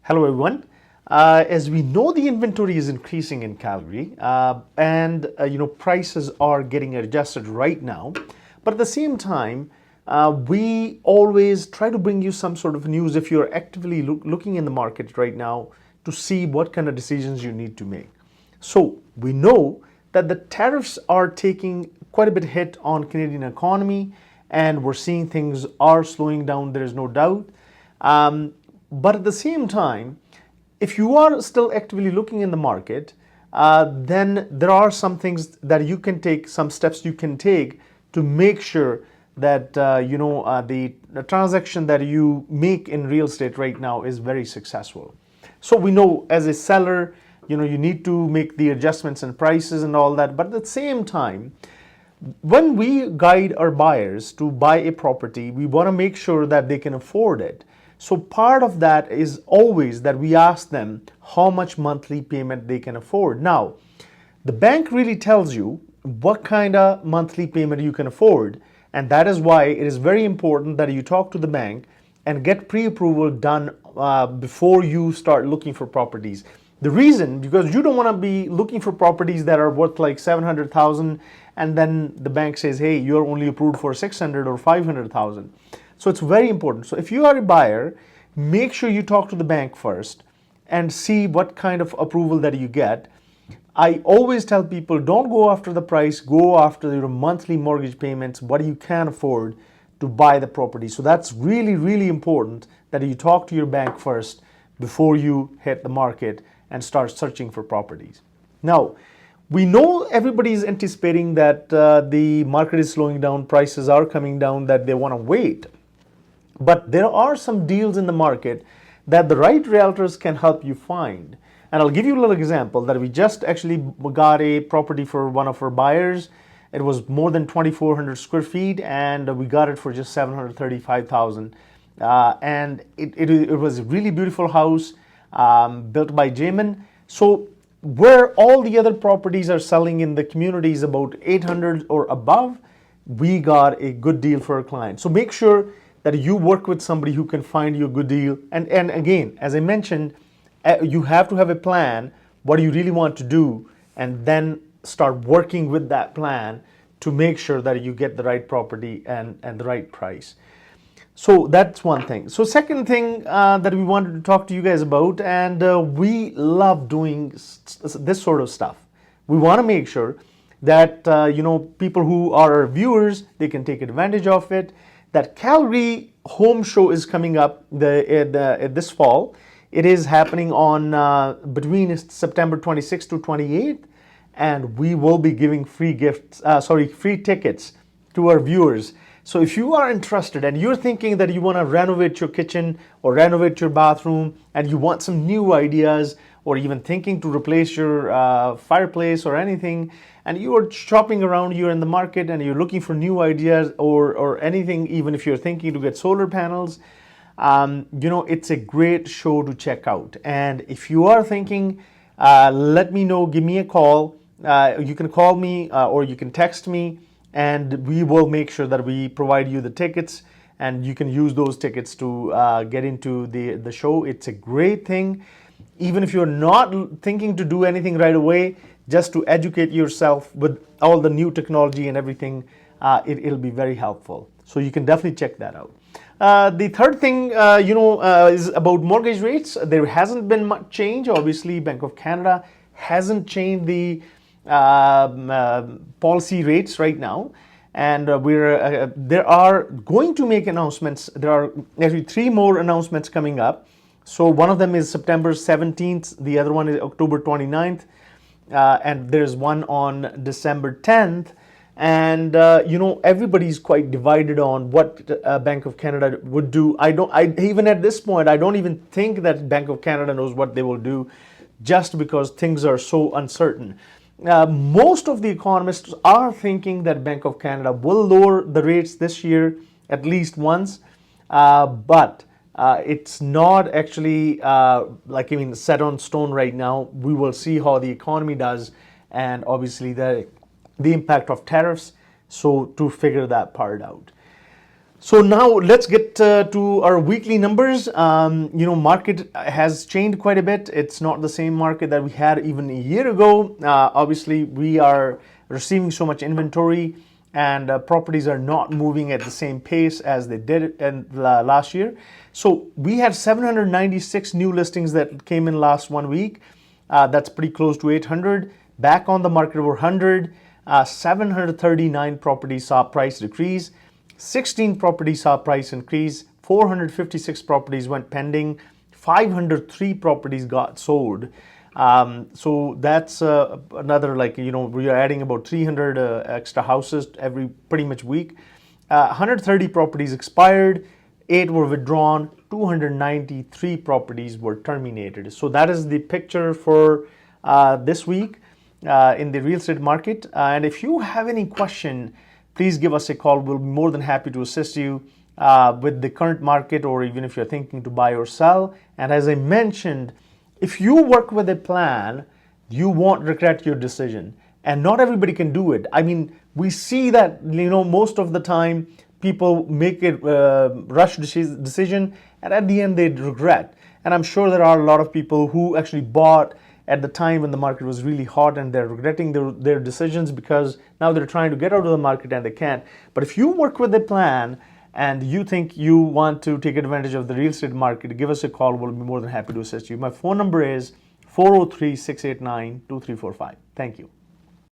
Hello everyone. As we know, the inventory is increasing in Calgary, and prices are getting adjusted right now. But at the same time, we always try to bring you some sort of news if you're actively looking in the market right now to see what kind of decisions you need to make. So we know that the tariffs are taking quite a bit hit on Canadian economy, and we're seeing things are slowing down. There is no doubt. But at the same time, if you are still actively looking in the market, then there are some things that you can take, some steps you can take to make sure that the transaction that you make in real estate right now is very successful. So we know as a seller, you need to make the adjustments in prices and all that, but at the same time, when we guide our buyers to buy a property, we want to make sure that they can afford it. So part of that is always that we ask them how much monthly payment they can afford. Now, the bank really tells you what kind of monthly payment you can afford, and that is why it is very important that you talk to the bank and get pre-approval done before you start looking for properties. The reason, because you don't want to be looking for properties that are worth like 700,000 and then the bank says, hey, you're only approved for 600 or 500,000. So it's very important. So if you are a buyer, make sure you talk to the bank first and see what kind of approval that you get. I always tell people, don't go after the price, go after your monthly mortgage payments, what you can afford to buy the property. So that's really, really important that you talk to your bank first before you hit the market and start searching for properties. Now, we know everybody is anticipating that the market is slowing down, prices are coming down, that they want to wait. But there are some deals in the market that the right realtors can help you find. And I'll give you a little example that we just actually got a property for one of our buyers. It was more than 2,400 square feet and we got it for just 735,000. And it was a really beautiful house built by Jamin. So where all the other properties are selling in the communities about 800 or above, we got a good deal for our client. So make sure that you work with somebody who can find you a good deal. And again, as I mentioned, you have to have a plan, what do you really want to do, and then start working with that plan to make sure that you get the right property and the right price. So that's one thing. So second thing that we wanted to talk to you guys about, and we love doing this sort of stuff. We want to make sure that people who are our viewers, they can take advantage of it. That Calgary Home Show is coming up this fall. It is happening on between September 26th to 28th, and we will be giving free tickets to our viewers. So if you are interested and you're thinking that you want to renovate your kitchen or renovate your bathroom and you want some new ideas, or even thinking to replace your fireplace or anything, and you are shopping around, you're in the market and you're looking for new ideas or anything, even if you're thinking to get solar panels, it's a great show to check out. And if you are thinking, let me know, give me a call. You can call me or you can text me, and we will make sure that we provide you the tickets and you can use those tickets to get into the show. It's a great thing. Even if you're not thinking to do anything right away, just to educate yourself with all the new technology and everything, it'll be very helpful. So you can definitely check that out. The third thing, is about mortgage rates. There hasn't been much change. Obviously, Bank of Canada hasn't changed the policy rates right now. And there are going to make announcements. There are actually 3 more announcements coming up. So one of them is September 17th, the other one is October 29th, and there's one on December 10th. And everybody's quite divided on what Bank of Canada would do. Even at this point, I don't even think that Bank of Canada knows what they will do, just because things are so uncertain. Most of the economists are thinking that Bank of Canada will lower the rates this year at least once, but it's not actually set on stone right now. We will see how the economy does, and obviously the impact of tariffs, so to figure that part out. So now let's get to our weekly numbers. Market has changed quite a bit. It's not the same market that we had even a year ago. Obviously, we are receiving so much inventory, and properties are not moving at the same pace as they did in last year. So we had 796 new listings that came in last 1 week. That's pretty close to 800. Back on the market were 100. 739 properties saw price decrease. 16 properties saw price increase, 456 properties went pending, 503 properties got sold. So that's another, we are adding about 300 extra houses every pretty much week. 130 properties expired, 8 were withdrawn, 293 properties were terminated. So that is the picture for this week in the real estate market. And if you have any question, please give us a call. We'll be more than happy to assist you with the current market, or even if you're thinking to buy or sell. And as I mentioned, if you work with a plan, you won't regret your decision. And not everybody can do it. I mean, we see that, most of the time people make a rush decision, and at the end they regret. And I'm sure there are a lot of people who actually bought at the time when the market was really hot, and they're regretting their decisions because now they're trying to get out of the market and they can't. But if you work with a plan and you think you want to take advantage of the real estate market, give us a call. We'll be more than happy to assist you. My phone number is 403-689-2345. Thank you.